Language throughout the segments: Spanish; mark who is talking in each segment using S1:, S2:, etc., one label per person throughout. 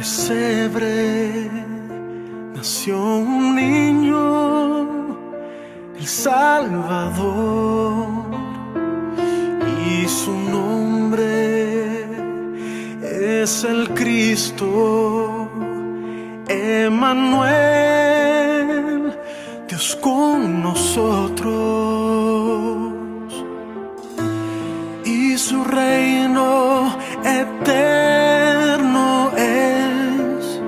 S1: pesebre nació un niño, el Salvador, y su nombre es el Cristo, Emmanuel, Dios con nosotros. Y su reino eterno es,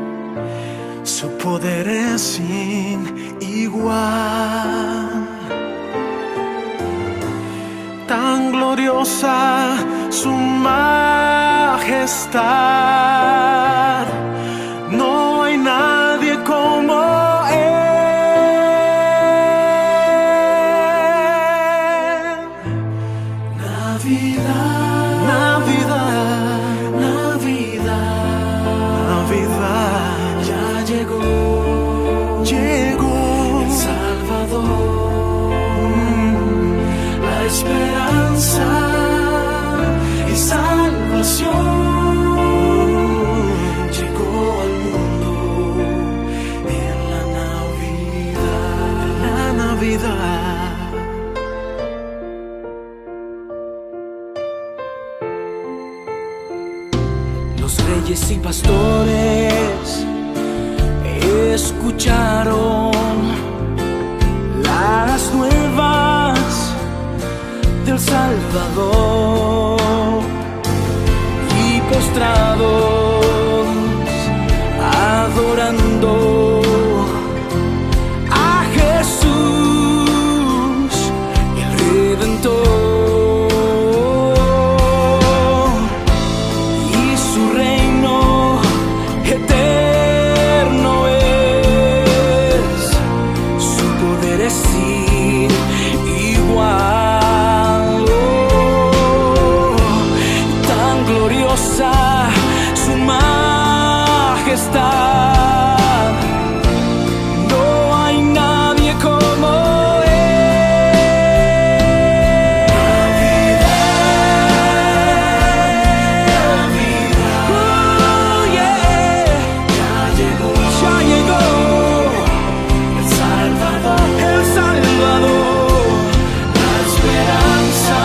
S1: su poder es sin igual. Tan gloriosa su majestad, no hay nadie como él. Navidad, Navidad, Navidad, Navidad, ya llegó, llegó el Salvador, la esperanza y salvación llegó al mundo en la Navidad, en la Navidad. Los reyes y pastores escucharon las nuevas del Salvador y postrados adorando a Jesús el Redentor. Su majestad, no hay nadie como él. Navidad, yeah. Ya llegó el Salvador, la esperanza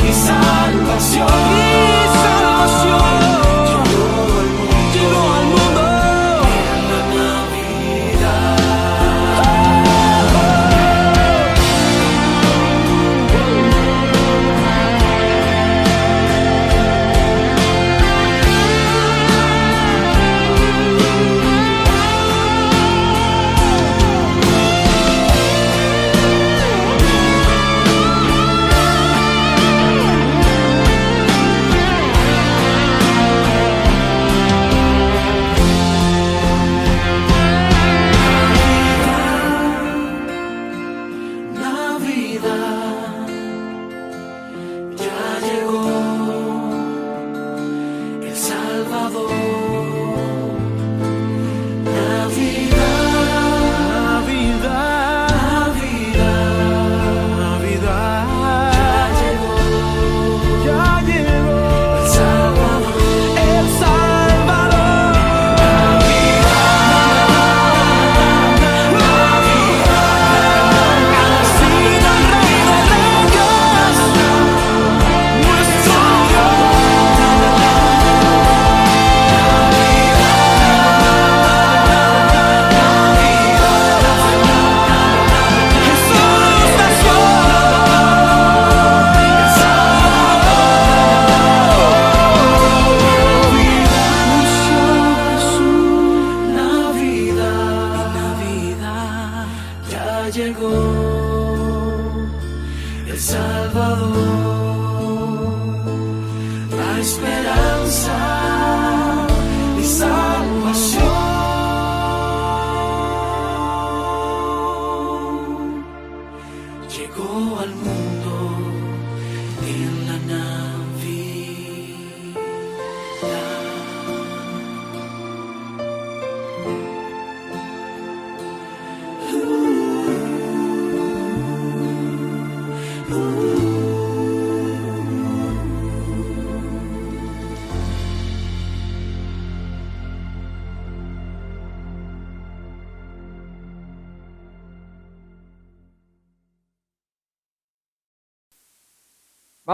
S1: y salvación.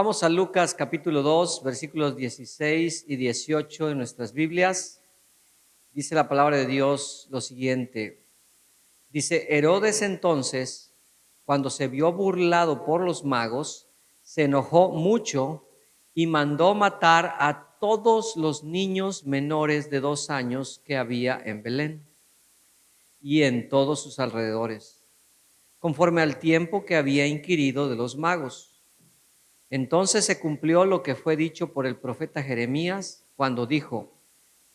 S2: Vamos a Lucas capítulo 2, versículos 16 y 18 en nuestras Biblias. Dice la palabra de Dios lo siguiente. Dice, Herodes entonces, cuando se vio burlado por los magos, se enojó mucho y mandó matar a todos los niños menores de 2 años que había en Belén y en todos sus alrededores, conforme al tiempo que había inquirido de los magos. Entonces se cumplió lo que fue dicho por el profeta Jeremías cuando dijo,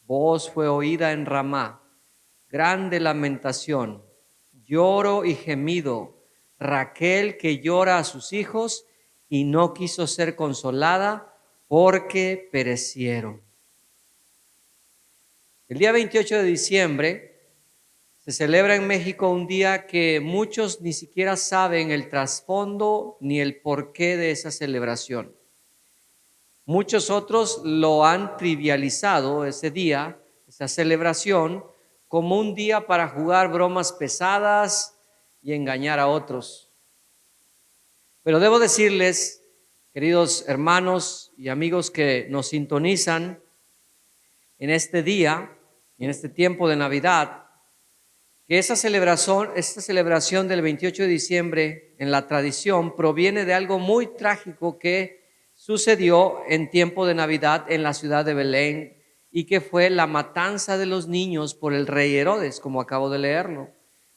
S2: voz fue oída en Ramá, grande lamentación, lloro y gemido, Raquel que llora a sus hijos y no quiso ser consolada porque perecieron. El día 28 de diciembre se celebra en México un día que muchos ni siquiera saben el trasfondo ni el porqué de esa celebración. Muchos otros lo han trivializado ese día, esa celebración, como un día para jugar bromas pesadas y engañar a otros. Pero debo decirles, queridos hermanos y amigos que nos sintonizan en este día y en este tiempo de Navidad, que esta celebración del 28 de diciembre en la tradición proviene de algo muy trágico que sucedió en tiempo de Navidad en la ciudad de Belén y que fue la matanza de los niños por el rey Herodes, como acabo de leerlo.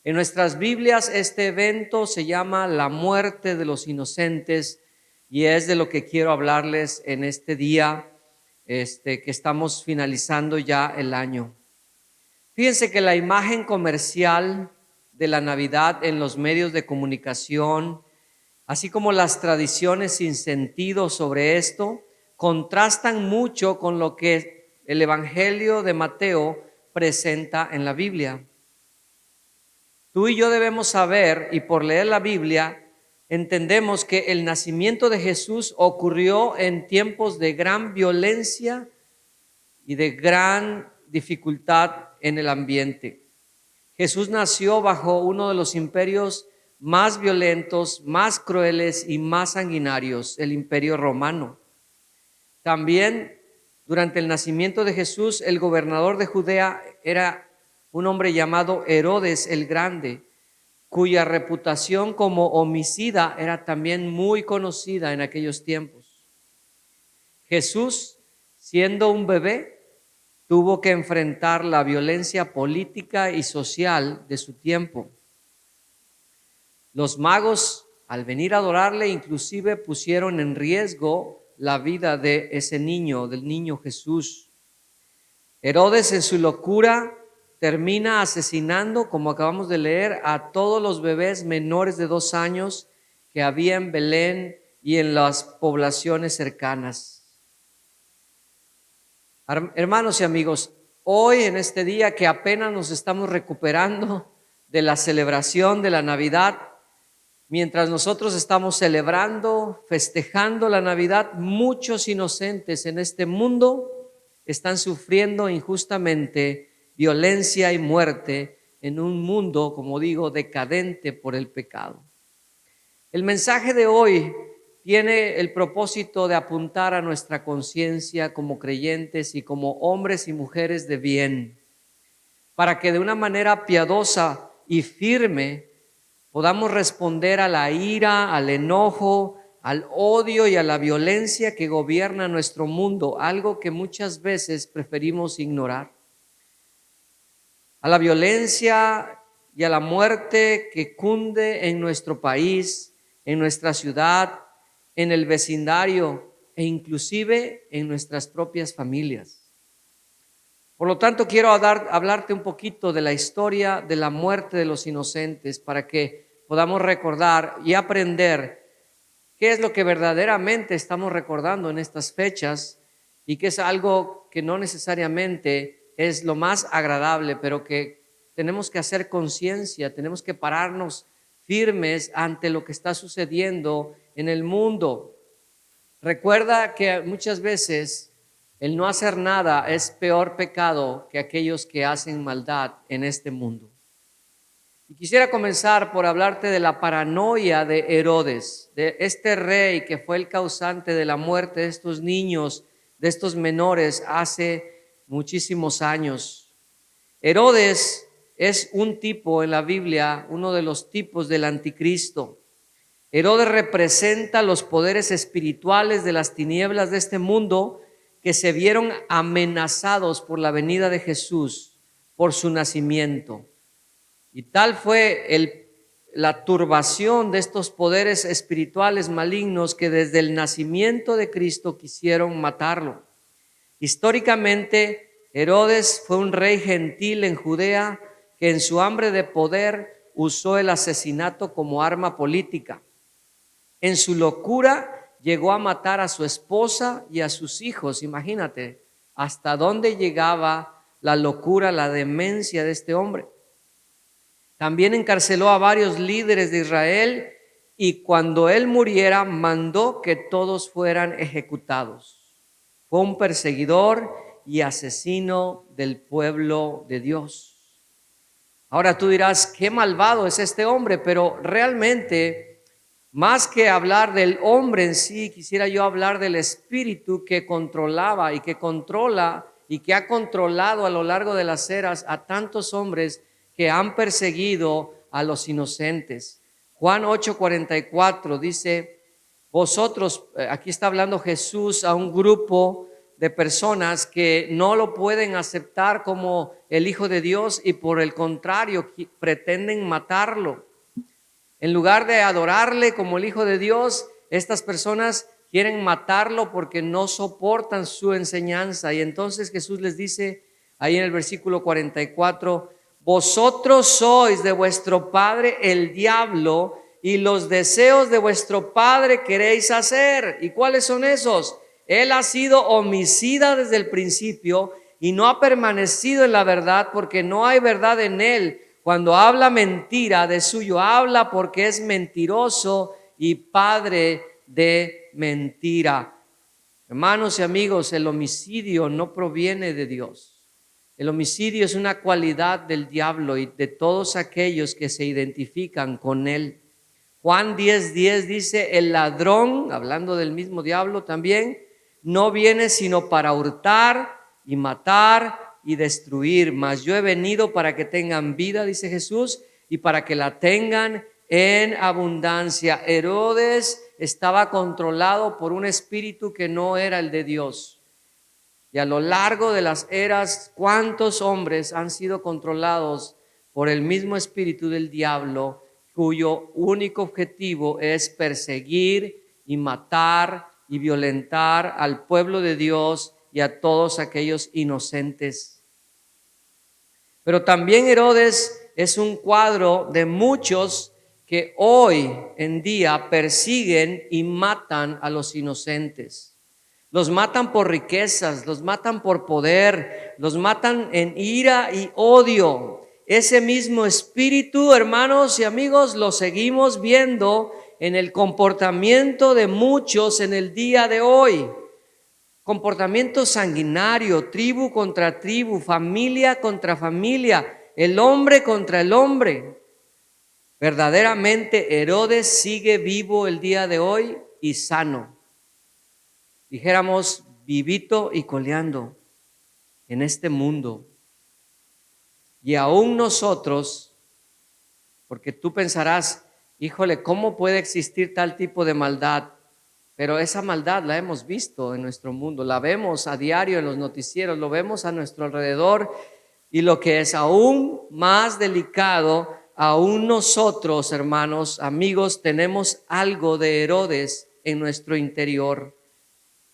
S2: En nuestras Biblias este evento se llama la muerte de los inocentes y es de lo que quiero hablarles en este día que estamos finalizando ya el año. Fíjense que la imagen comercial de la Navidad en los medios de comunicación, así como las tradiciones sin sentido sobre esto, contrastan mucho con lo que el Evangelio de Mateo presenta en la Biblia. Tú y yo debemos saber, y por leer la Biblia, entendemos que el nacimiento de Jesús ocurrió en tiempos de gran violencia y de gran dificultad en el ambiente. Jesús nació bajo uno de los imperios más violentos, más crueles y más sanguinarios, el Imperio Romano. También durante el nacimiento de Jesús, el gobernador de Judea era un hombre llamado Herodes el Grande, cuya reputación como homicida era también muy conocida en aquellos tiempos. Jesús, siendo un bebé, tuvo que enfrentar la violencia política y social de su tiempo. Los magos, al venir a adorarle, inclusive pusieron en riesgo la vida de ese niño, del niño Jesús. Herodes, en su locura, termina asesinando, como acabamos de leer, a todos los bebés menores de 2 años que había en Belén y en las poblaciones cercanas. Hermanos y amigos, hoy en este día que apenas nos estamos recuperando de la celebración de la Navidad, mientras nosotros estamos celebrando, festejando la Navidad, muchos inocentes en este mundo están sufriendo injustamente violencia y muerte en un mundo, como digo, decadente por el pecado. El mensaje de hoy tiene el propósito de apuntar a nuestra conciencia como creyentes y como hombres y mujeres de bien, para que de una manera piadosa y firme podamos responder a la ira, al enojo, al odio y a la violencia que gobierna nuestro mundo, algo que muchas veces preferimos ignorar. A la violencia y a la muerte que cunde en nuestro país, en nuestra ciudad, en el vecindario e inclusive en nuestras propias familias. Por lo tanto, quiero hablarte un poquito de la historia de la muerte de los inocentes para que podamos recordar y aprender qué es lo que verdaderamente estamos recordando en estas fechas y que es algo que no necesariamente es lo más agradable, pero que tenemos que hacer conciencia, tenemos que pararnos firmes ante lo que está sucediendo en el mundo. Recuerda que muchas veces el no hacer nada es peor pecado que aquellos que hacen maldad en este mundo. Y quisiera comenzar por hablarte de la paranoia de Herodes, de este rey que fue el causante de la muerte de estos niños, de estos menores hace muchísimos años. Herodes es un tipo en la Biblia, uno de los tipos del anticristo. Herodes representa los poderes espirituales de las tinieblas de este mundo que se vieron amenazados por la venida de Jesús, por su nacimiento. Y tal fue la turbación de estos poderes espirituales malignos que desde el nacimiento de Cristo quisieron matarlo. Históricamente, Herodes fue un rey gentil en Judea que en su hambre de poder usó el asesinato como arma política. En su locura llegó a matar a su esposa y a sus hijos. Imagínate hasta dónde llegaba la locura, la demencia de este hombre. También encarceló a varios líderes de Israel y cuando él muriera mandó que todos fueran ejecutados. Fue un perseguidor y asesino del pueblo de Dios. Ahora tú dirás, qué malvado es este hombre, pero realmente, más que hablar del hombre en sí, quisiera yo hablar del espíritu que controlaba y que controla y que ha controlado a lo largo de las eras a tantos hombres que han perseguido a los inocentes. Juan 8:44 dice, vosotros, aquí está hablando Jesús a un grupo de personas que no lo pueden aceptar como el Hijo de Dios y por el contrario pretenden matarlo. En lugar de adorarle como el Hijo de Dios, estas personas quieren matarlo porque no soportan su enseñanza. Y entonces Jesús les dice ahí en el versículo 44, vosotros sois de vuestro padre el diablo y los deseos de vuestro padre queréis hacer. ¿Y cuáles son esos? Él ha sido homicida desde el principio y no ha permanecido en la verdad porque no hay verdad en él. Cuando habla mentira, de suyo habla porque es mentiroso y padre de mentira. Hermanos y amigos, el homicidio no proviene de Dios. El homicidio es una cualidad del diablo y de todos aquellos que se identifican con él. Juan 10:10 dice, el ladrón, hablando del mismo diablo también, no viene sino para hurtar y matar y destruir, mas yo he venido para que tengan vida, dice Jesús, y para que la tengan en abundancia. Herodes estaba controlado por un espíritu que no era el de Dios. Y a lo largo de las eras, ¿cuántos hombres han sido controlados por el mismo espíritu del diablo, cuyo único objetivo es perseguir y matar y violentar al pueblo de Dios y a todos aquellos inocentes? Pero también Herodes es un cuadro de muchos que hoy en día persiguen y matan a los inocentes. Los matan por riquezas, los matan por poder, los matan en ira y odio. Ese mismo espíritu, hermanos y amigos, lo seguimos viendo en el comportamiento de muchos en el día de hoy. Comportamiento sanguinario, tribu contra tribu, familia contra familia, el hombre contra el hombre. Verdaderamente Herodes sigue vivo el día de hoy y sano. Dijéramos vivito y coleando en este mundo. Y aún nosotros, porque tú pensarás, híjole, ¿cómo puede existir tal tipo de maldad? Pero esa maldad la hemos visto en nuestro mundo, la vemos a diario en los noticieros, lo vemos a nuestro alrededor. Y lo que es aún más delicado, aún nosotros, hermanos, amigos, tenemos algo de Herodes en nuestro interior.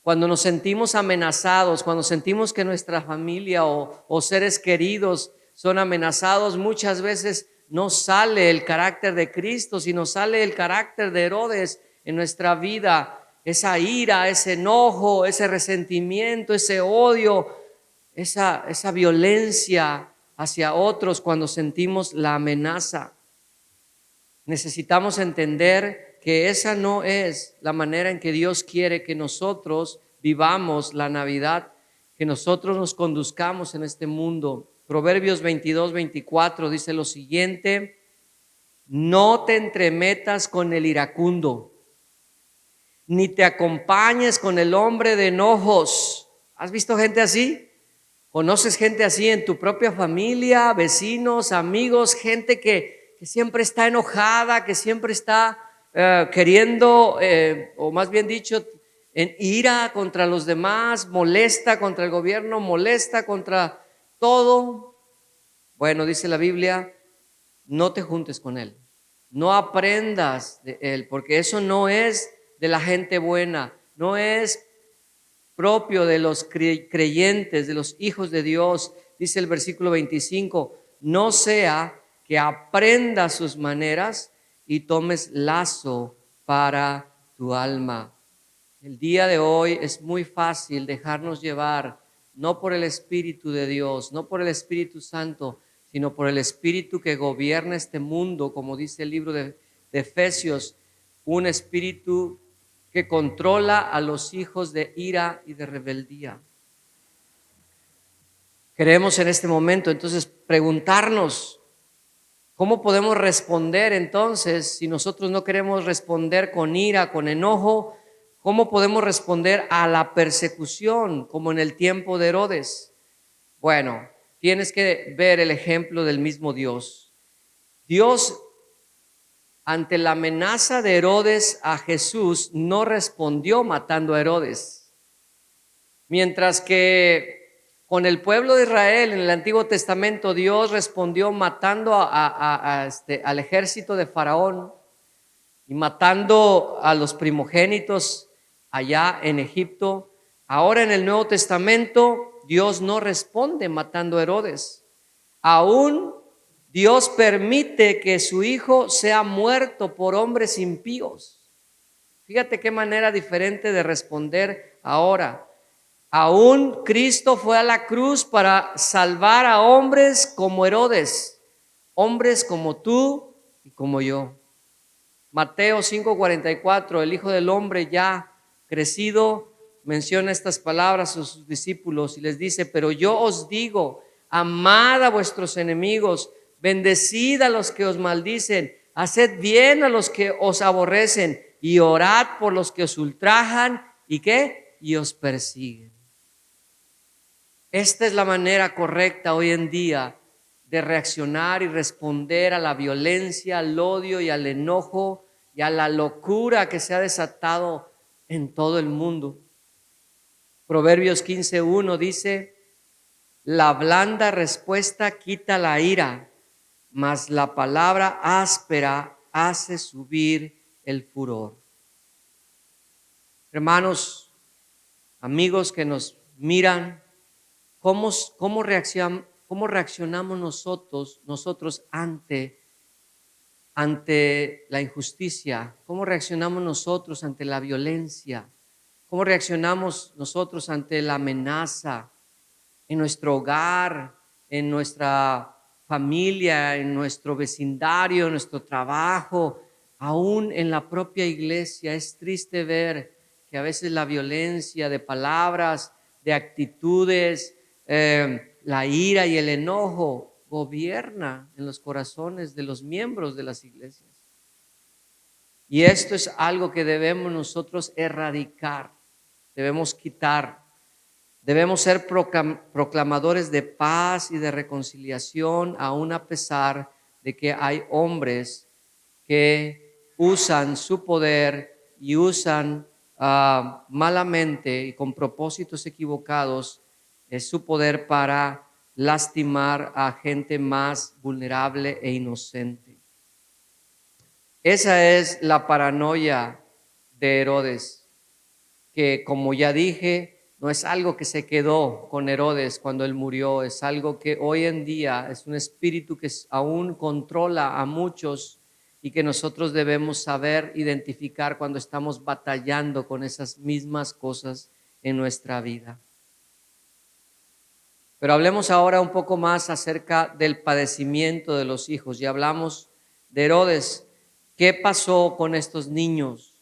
S2: Cuando nos sentimos amenazados, cuando sentimos que nuestra familia o seres queridos son amenazados, muchas veces no sale el carácter de Cristo, sino sale el carácter de Herodes en nuestra vida. Esa ira, ese enojo, ese resentimiento, ese odio, esa violencia hacia otros cuando sentimos la amenaza. Necesitamos entender que esa no es la manera en que Dios quiere que nosotros vivamos la Navidad, que nosotros nos conduzcamos en este mundo. Proverbios 22:24 dice lo siguiente: no te entremetas con el iracundo, ni te acompañes con el hombre de enojos. ¿Has visto gente así? ¿Conoces gente así en tu propia familia, vecinos, amigos, gente que siempre está enojada, que siempre está queriendo, o más bien dicho, en ira contra los demás, molesta contra el gobierno, molesta contra todo? Bueno, dice la Biblia, no te juntes con él, no aprendas de él, porque eso no es de la gente buena, no es propio de los creyentes, de los hijos de Dios. Dice el versículo 25, no sea que aprendas sus maneras y tomes lazo para tu alma. El día de hoy es muy fácil dejarnos llevar, no por el Espíritu de Dios, no por el Espíritu Santo, sino por el Espíritu que gobierna este mundo, como dice el libro de Efesios, un espíritu que controla a los hijos de ira y de rebeldía. Queremos en este momento entonces preguntarnos, ¿cómo podemos responder entonces si nosotros no queremos responder con ira, con enojo? ¿Cómo podemos responder a la persecución como en el tiempo de Herodes? Bueno, tienes que ver el ejemplo del mismo Dios. Dios, ante la amenaza de Herodes a Jesús, no respondió matando a Herodes. Mientras que con el pueblo de Israel en el Antiguo Testamento, Dios respondió matando al ejército de Faraón y matando a los primogénitos allá en Egipto. Ahora en el Nuevo Testamento, Dios no responde matando a Herodes. Aún Dios permite que su hijo sea muerto por hombres impíos. Fíjate qué manera diferente de responder ahora. Aún Cristo fue a la cruz para salvar a hombres como Herodes, hombres como tú y como yo. Mateo 5:44, el Hijo del Hombre ya crecido menciona estas palabras a sus discípulos y les dice, pero yo os digo, amad a vuestros enemigos, bendecid a los que os maldicen, haced bien a los que os aborrecen y orad por los que os ultrajan y ¿qué? Y os persiguen. Esta es la manera correcta hoy en día de reaccionar y responder a la violencia, al odio y al enojo y a la locura que se ha desatado en todo el mundo. Proverbios 15:1 dice, la blanda respuesta quita la ira, mas la palabra áspera hace subir el furor. Hermanos, amigos que nos miran, ¿cómo reaccionamos nosotros ante la injusticia? ¿Cómo reaccionamos nosotros ante la violencia? ¿Cómo reaccionamos nosotros ante la amenaza en nuestro hogar, en nuestra familia, en nuestro vecindario, en nuestro trabajo, aún en la propia iglesia? Es triste ver que a veces la violencia de palabras, de actitudes, la ira y el enojo gobierna en los corazones de los miembros de las iglesias. Y esto es algo que debemos nosotros erradicar, debemos quitar. Debemos ser proclamadores de paz y de reconciliación, aun a pesar de que hay hombres que usan su poder y usan malamente y con propósitos equivocados su poder para lastimar a gente más vulnerable e inocente. Esa es la paranoia de Herodes, que como ya dije, no es algo que se quedó con Herodes cuando él murió, es algo que hoy en día es un espíritu que aún controla a muchos y que nosotros debemos saber identificar cuando estamos batallando con esas mismas cosas en nuestra vida. Pero hablemos ahora un poco más acerca del padecimiento de los hijos. Ya hablamos de Herodes. ¿Qué pasó con estos niños?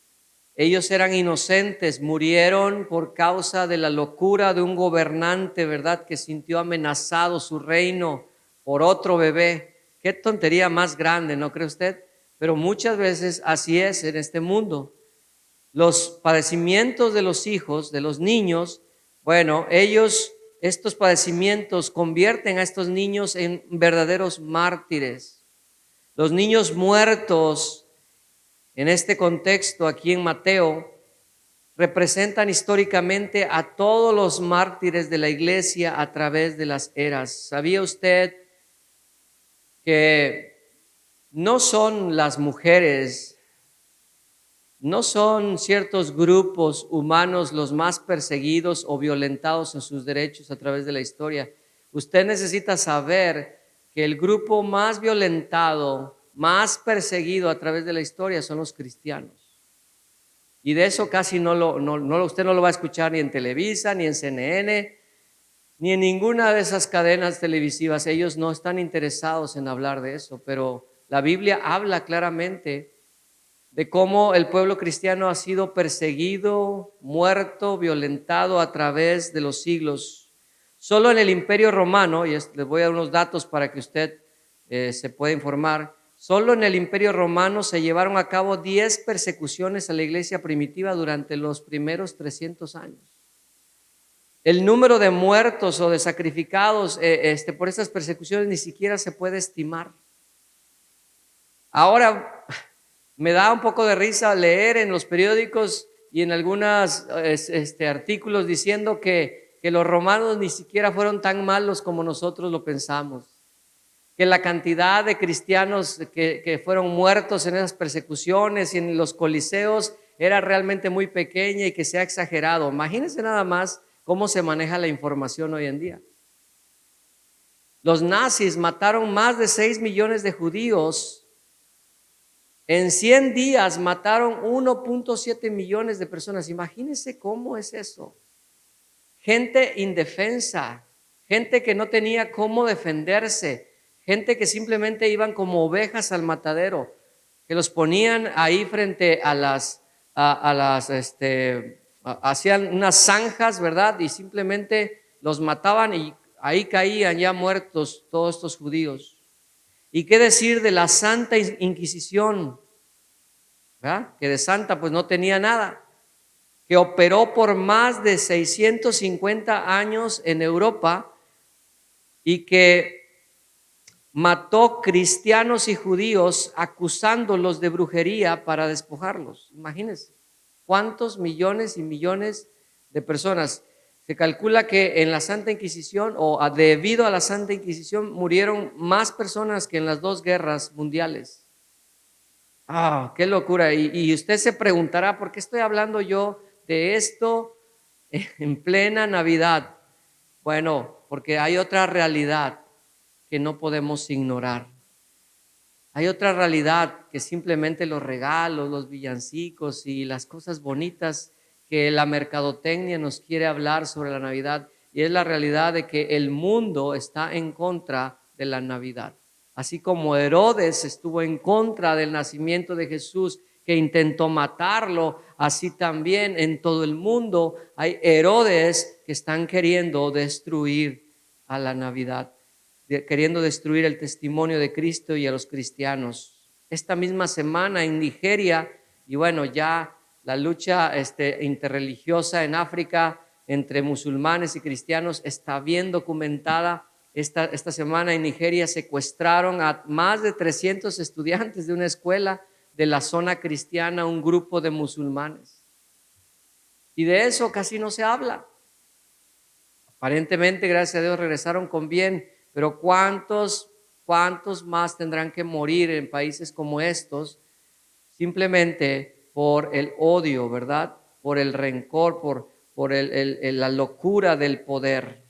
S2: Ellos eran inocentes, murieron por causa de la locura de un gobernante, ¿verdad? Que sintió amenazado su reino por otro bebé. Qué tontería más grande, ¿no cree usted? pero muchas veces así es en este mundo. Los padecimientos de los hijos, de los niños, bueno, estos padecimientos convierten a estos niños en verdaderos mártires. Los niños muertos, en este contexto aquí en Mateo, representan históricamente a todos los mártires de la iglesia a través de las eras. ¿Sabía usted que no son las mujeres, no son ciertos grupos humanos los más perseguidos o violentados en sus derechos a través de la historia? Usted necesita saber que el grupo más violentado, más perseguido a través de la historia son los cristianos. Y de eso casi usted no lo va a escuchar ni en Televisa, ni en CNN, ni en ninguna de esas cadenas televisivas. Ellos no están interesados en hablar de eso, pero la Biblia habla claramente de cómo el pueblo cristiano ha sido perseguido, muerto, violentado a través de los siglos. Solo en el Imperio Romano, y les voy a dar unos datos para que usted se pueda informar, solo en el Imperio Romano se llevaron a cabo 10 persecuciones a la iglesia primitiva durante los primeros 300 años. El número de muertos o de sacrificados por estas persecuciones ni siquiera se puede estimar. Ahora, me da un poco de risa leer en los periódicos y en algunos artículos diciendo que los romanos ni siquiera fueron tan malos como nosotros lo pensamos, que la cantidad de cristianos que fueron muertos en esas persecuciones y en los coliseos era realmente muy pequeña y que se ha exagerado. Imagínense nada más cómo se maneja la información hoy en día. Los nazis mataron más de 6 millones de judíos. En 100 días mataron 1.7 millones de personas. Imagínense cómo es eso. Gente indefensa, gente que no tenía cómo defenderse, gente que simplemente iban como ovejas al matadero, que los ponían ahí frente hacían unas zanjas, ¿verdad? Y simplemente los mataban y ahí caían ya muertos todos estos judíos. ¿Y qué decir de la Santa Inquisición? ¿Verdad? Que de santa pues no tenía nada, que operó por más de 650 años en Europa y que mató cristianos y judíos acusándolos de brujería para despojarlos. Imagínense cuántos millones y millones de personas. Se calcula que en la Santa Inquisición debido a la Santa Inquisición murieron más personas que en las 2 guerras mundiales. ¡Qué locura! Y usted se preguntará, ¿por qué estoy hablando yo de esto en plena Navidad? Bueno, porque hay otra realidad que no podemos ignorar. Hay otra realidad que simplemente los regalos, los villancicos y las cosas bonitas que la mercadotecnia nos quiere hablar sobre la Navidad, y es la realidad de que el mundo está en contra de la Navidad. Así como Herodes estuvo en contra del nacimiento de Jesús, que intentó matarlo, así también en todo el mundo hay Herodes que están queriendo destruir a la Navidad, queriendo destruir el testimonio de Cristo y a los cristianos. Esta misma semana en Nigeria, y bueno, ya la lucha interreligiosa en África entre musulmanes y cristianos está bien documentada. Esta semana en Nigeria secuestraron a más de 300 estudiantes de una escuela de la zona cristiana, un grupo de musulmanes. Y de eso casi no se habla. Aparentemente, gracias a Dios, regresaron con bien, pero ¿cuántos más tendrán que morir en países como estos simplemente por el odio, ¿verdad? Por el rencor, por la locura del poder.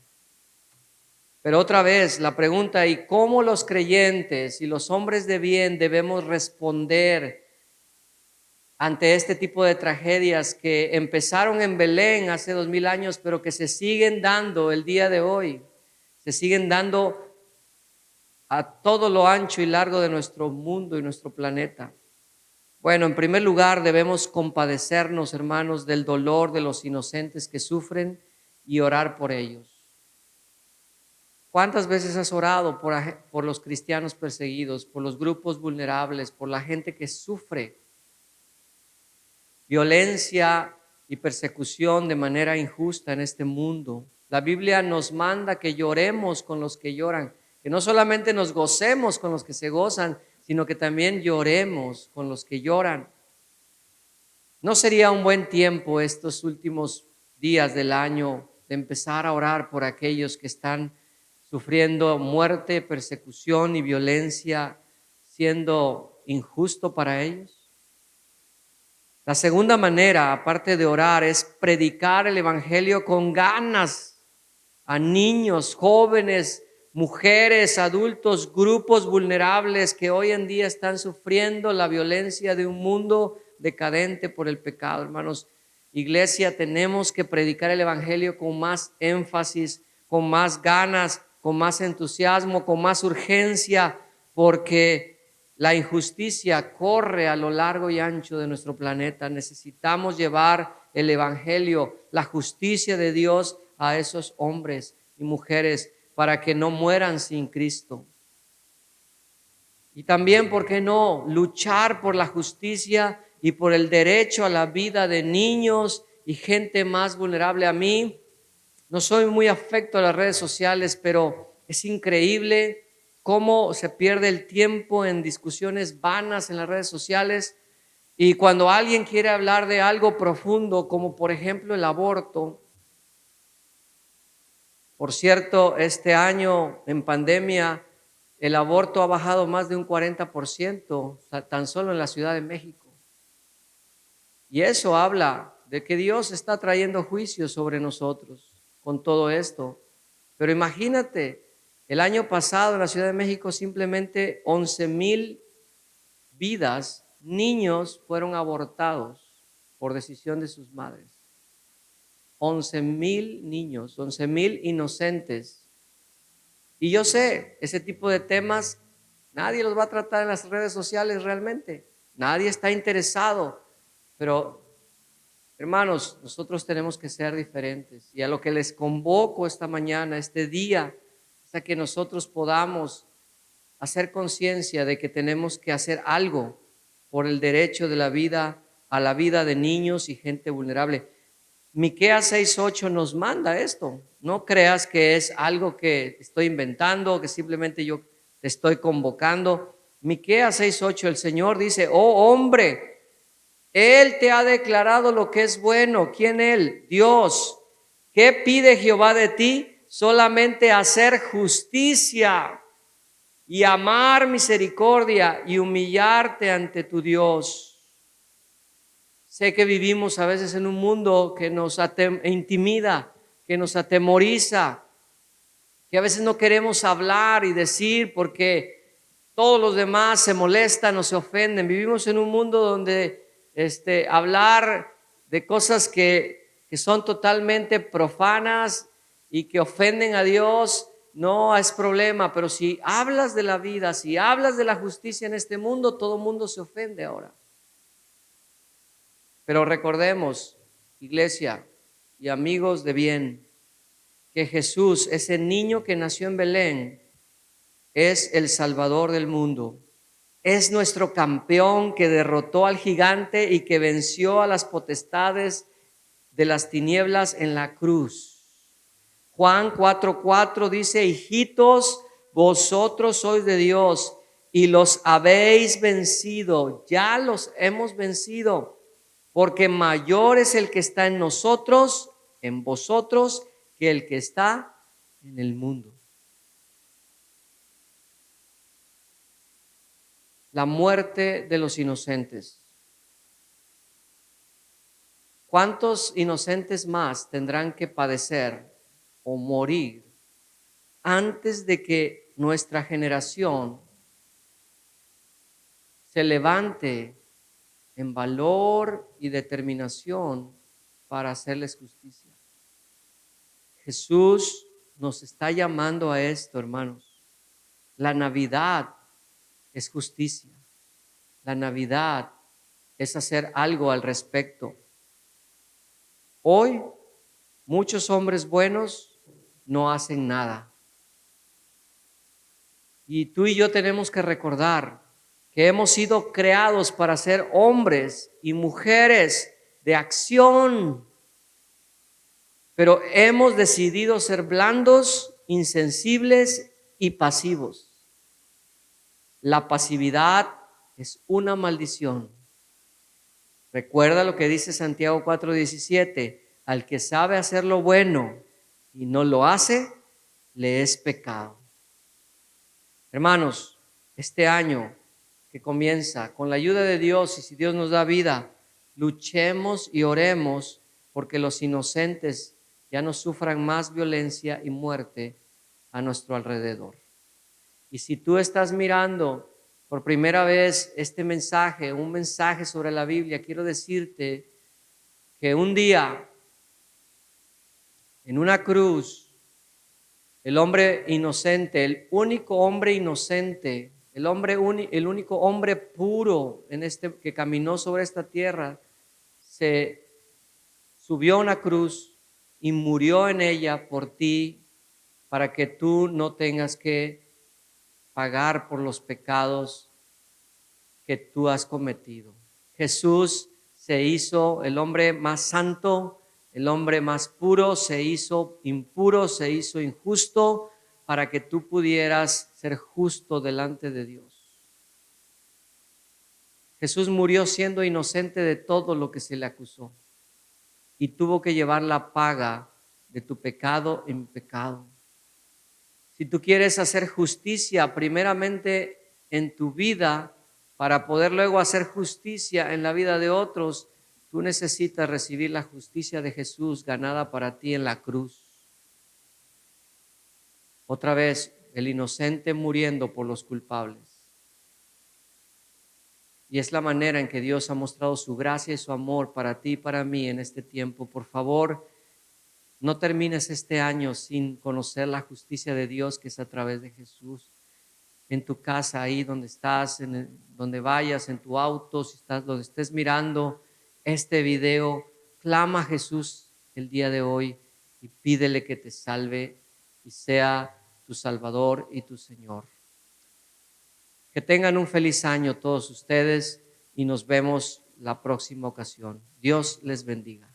S2: Pero otra vez la pregunta, ¿y cómo los creyentes y los hombres de bien debemos responder ante este tipo de tragedias que empezaron en Belén hace 2000 años, pero que se siguen dando el día de hoy? Se siguen dando a todo lo ancho y largo de nuestro mundo y nuestro planeta. Bueno, en primer lugar debemos compadecernos, hermanos, del dolor de los inocentes que sufren y orar por ellos. ¿Cuántas veces has orado por los cristianos perseguidos, por los grupos vulnerables, por la gente que sufre violencia y persecución de manera injusta en este mundo? La Biblia nos manda que lloremos con los que lloran, que no solamente nos gocemos con los que se gozan, sino que también lloremos con los que lloran. ¿No sería un buen tiempo estos últimos días del año de empezar a orar por aquellos que están sufriendo muerte, persecución y violencia, siendo injusto para ellos? La segunda manera, aparte de orar, es predicar el evangelio con ganas a niños, jóvenes, mujeres, adultos, grupos vulnerables que hoy en día están sufriendo la violencia de un mundo decadente por el pecado. Hermanos, iglesia, tenemos que predicar el evangelio con más énfasis, con más ganas, con más entusiasmo, con más urgencia, porque la injusticia corre a lo largo y ancho de nuestro planeta. Necesitamos llevar el evangelio, la justicia de Dios a esos hombres y mujeres para que no mueran sin Cristo. Y también, ¿por qué no?, luchar por la justicia y por el derecho a la vida de niños y gente más vulnerable. A mí no soy muy afecto a las redes sociales, pero es increíble cómo se pierde el tiempo en discusiones vanas en las redes sociales, y cuando alguien quiere hablar de algo profundo, como por ejemplo el aborto. Por cierto, este año en pandemia el aborto ha bajado más de un 40%, tan solo en la Ciudad de México. Y eso habla de que Dios está trayendo juicio sobre nosotros con todo esto. Pero imagínate, el año pasado en la Ciudad de México simplemente 11,000 vidas, niños, fueron abortados por decisión de sus madres. 11,000 niños, 11,000 inocentes. Y yo sé, ese tipo de temas nadie los va a tratar en las redes sociales realmente. Nadie está interesado. Pero, hermanos, nosotros tenemos que ser diferentes. Y a lo que les convoco esta mañana, este día, es a que nosotros podamos hacer conciencia de que tenemos que hacer algo por el derecho de la vida, a la vida de niños y gente vulnerable. Miqueas 6:8 nos manda esto. No creas que es algo que estoy inventando, que simplemente yo te estoy convocando. Miqueas 6:8, el Señor dice: oh hombre, Él te ha declarado lo que es bueno. ¿Quién Él? Dios. ¿Qué pide Jehová de ti? Solamente hacer justicia y amar misericordia y humillarte ante tu Dios. Sé que vivimos a veces en un mundo que nos intimida, que nos atemoriza, que a veces no queremos hablar y decir porque todos los demás se molestan o se ofenden. Vivimos en un mundo donde hablar de cosas que son totalmente profanas y que ofenden a Dios no es problema, pero si hablas de la vida, si hablas de la justicia en este mundo, todo el mundo se ofende ahora. Pero recordemos, iglesia y amigos de bien, que Jesús, ese niño que nació en Belén, es el Salvador del mundo. Es nuestro campeón que derrotó al gigante y que venció a las potestades de las tinieblas en la cruz. Juan 4:4 dice: hijitos, vosotros sois de Dios y los habéis vencido. Ya los hemos vencido, porque mayor es el que está en nosotros, en vosotros, que el que está en el mundo. La muerte de los inocentes. ¿Cuántos inocentes más tendrán que padecer o morir antes de que nuestra generación se levante en valor y determinación para hacerles justicia? Jesús nos está llamando a esto, hermanos. La Navidad es justicia. La Navidad es hacer algo al respecto. Hoy muchos hombres buenos no hacen nada. Y tú y yo tenemos que recordar que hemos sido creados para ser hombres y mujeres de acción, pero hemos decidido ser blandos, insensibles y pasivos. La pasividad es una maldición. Recuerda lo que dice Santiago 4:17, al que sabe hacer lo bueno y no lo hace, le es pecado. Hermanos, este año que comienza, con la ayuda de Dios y si Dios nos da vida, luchemos y oremos porque los inocentes ya no sufran más violencia y muerte a nuestro alrededor. Y si tú estás mirando por primera vez este mensaje, un mensaje sobre la Biblia, quiero decirte que un día en una cruz, el hombre inocente, el único hombre inocente, el único hombre puro que caminó sobre esta tierra, se subió a una cruz y murió en ella por ti, para que tú no tengas que pagar por los pecados que tú has cometido. Jesús se hizo el hombre más santo, el hombre más puro, se hizo impuro, se hizo injusto para que tú pudieras ser justo delante de Dios. Jesús murió siendo inocente de todo lo que se le acusó y tuvo que llevar la paga de tu pecado en pecado. Si tú quieres hacer justicia primeramente en tu vida, para poder luego hacer justicia en la vida de otros, tú necesitas recibir la justicia de Jesús ganada para ti en la cruz. Otra vez, el inocente muriendo por los culpables. Y es la manera en que Dios ha mostrado su gracia y su amor para ti y para mí en este tiempo. Por favor, no termines este año sin conocer la justicia de Dios que es a través de Jesús. En tu casa, ahí donde estás, donde vayas, en tu auto, si estás donde estés mirando este video, clama a Jesús el día de hoy y pídele que te salve y sea tu Salvador y tu Señor. Que tengan un feliz año todos ustedes y nos vemos la próxima ocasión. Dios les bendiga.